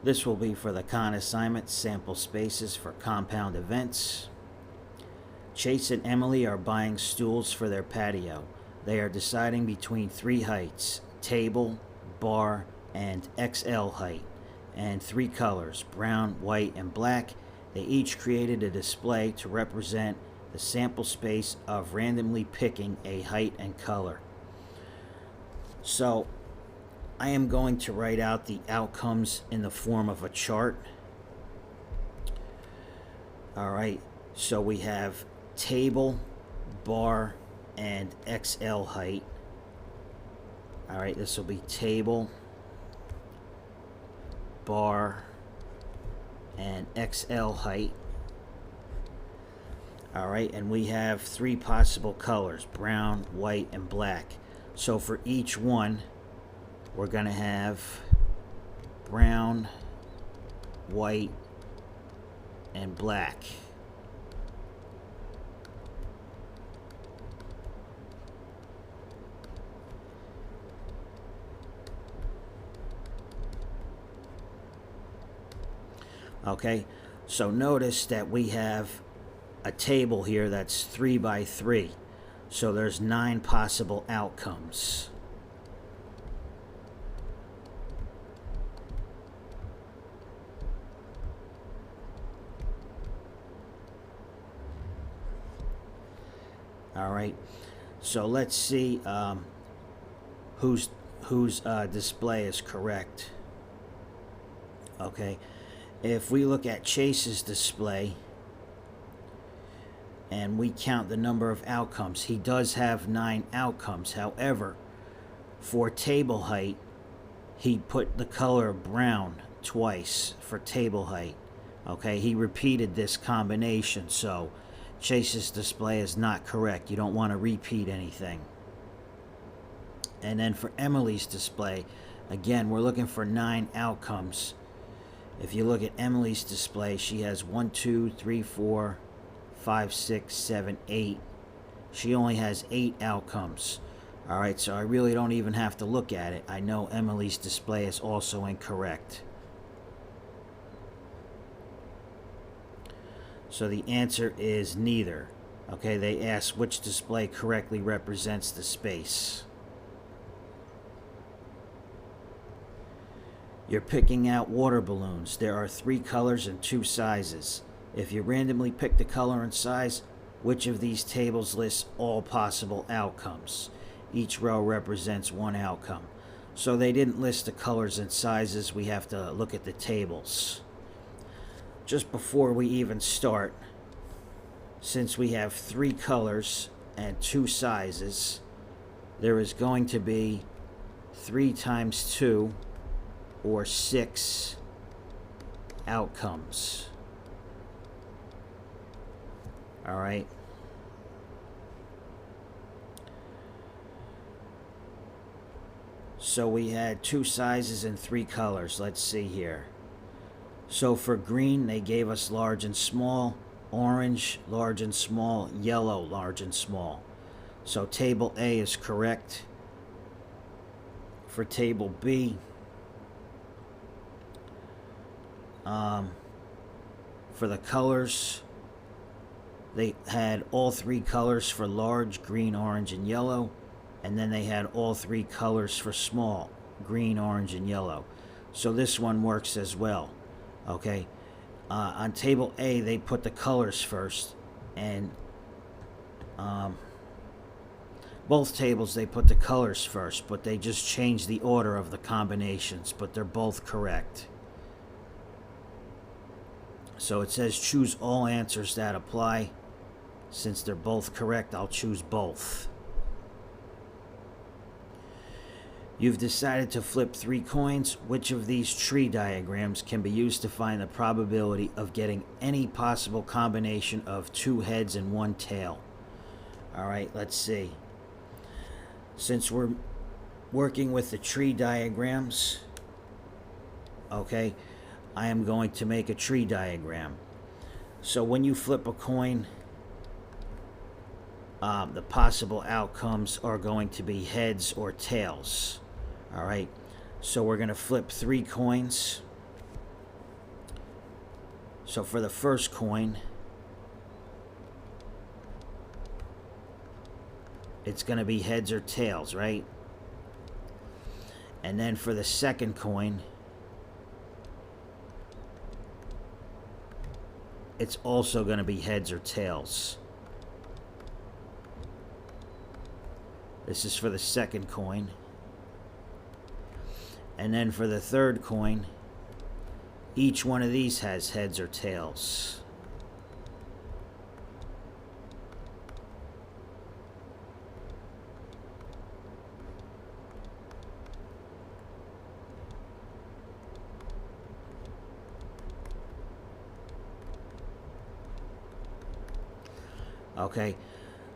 This will be for the con assignment, sample spaces for compound events. Chase and Emily are buying stools for their patio. They are deciding between three heights: table, bar, and XL height, and three colors: brown, white, and black. They each created a display to represent the sample space of randomly picking a height and color. So I am going to write out the outcomes in the form of a chart. All right, so we have table, bar, and XL height. All right, this will be table, bar, and XL height. All right, and we have three possible colors: brown, white, and black. So for each one, we're going to have brown, white, and black. Okay, so notice that we have a table here that's 3 by 3. So there's 9 possible outcomes. All right, so let's see whose display is correct. Okay, if we look at Chase's display and we count the number of outcomes, he does have 9 outcomes. However, for table height, he put the color brown twice for table height. Okay, he repeated this combination, so Chase's display is not correct. You don't want to repeat anything. And then for Emily's display, again, we're looking for 9 outcomes. If you look at Emily's display, she has 1, 2, 3, 4, 5, 6, 7, 8. She only has 8 outcomes. All right, so I really don't even have to look at it. I know Emily's display is also incorrect. So the answer is neither. Okay, they asked which display correctly represents the space. You're picking out water balloons. There are 3 colors and 2 sizes. If you randomly pick the color and size, which of these tables lists all possible outcomes? Each row represents 1 outcome. So they didn't list the colors and sizes. We have to look at the tables. Just before we even start, since we have 3 colors and 2 sizes, there is going to be 3 times 2, or 6 outcomes. All right. So we had 2 sizes and 3 colors. Let's see here. So for green, they gave us large and small, orange, large and small, yellow, large and small. So table A is correct. For table B, for the colors, they had all 3 colors for large: green, orange, and yellow. And then they had all 3 colors for small: green, orange, and yellow. So this one works as well. Okay, on table A, they put the colors first, and both tables they put the colors first, but they just changed the order of the combinations, but they're both correct. So it says choose all answers that apply. Since they're both correct, I'll choose both. You've decided to flip 3 coins. Which of these tree diagrams can be used to find the probability of getting any possible combination of 2 heads and 1 tail? All right, let's see. Since we're working with the tree diagrams, okay, I am going to make a tree diagram. So when you flip a coin, the possible outcomes are going to be heads or tails. All right, so we're going to flip 3 coins. So for the first coin, it's going to be heads or tails, right? And then for the second coin, it's also going to be heads or tails. This is for the second coin. And then for the third coin, each one of these has heads or tails. Okay,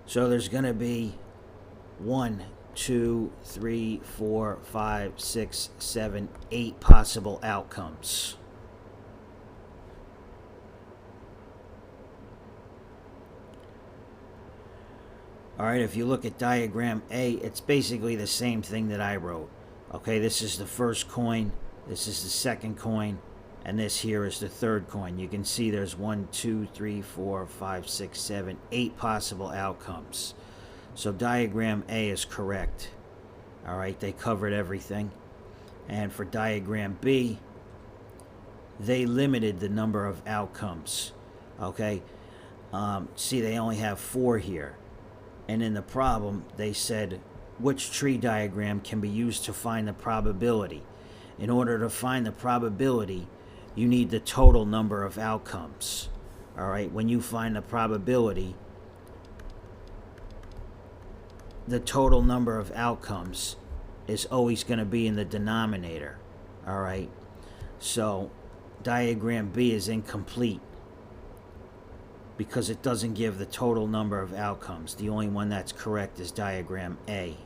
so there's going to be 1, 2, 3, 4, 5, 6, 7, 8 possible outcomes. Alright, if you look at diagram A, it's basically the same thing that I wrote. Okay, this is the first coin, this is the second coin, and this here is the third coin. You can see there's 1, 2, 3, 4, 5, 6, 7, 8 possible outcomes. So diagram A is correct. Alright, they covered everything. And for diagram B, they limited the number of outcomes. Okay, see, they only have 4 here. And in the problem, they said which tree diagram can be used to find the probability. In order to find the probability, you need the total number of outcomes. Alright, when you find the probability, the total number of outcomes is always going to be in the denominator. Alright, so diagram B is incomplete because it doesn't give the total number of outcomes. The only one that's correct is diagram A.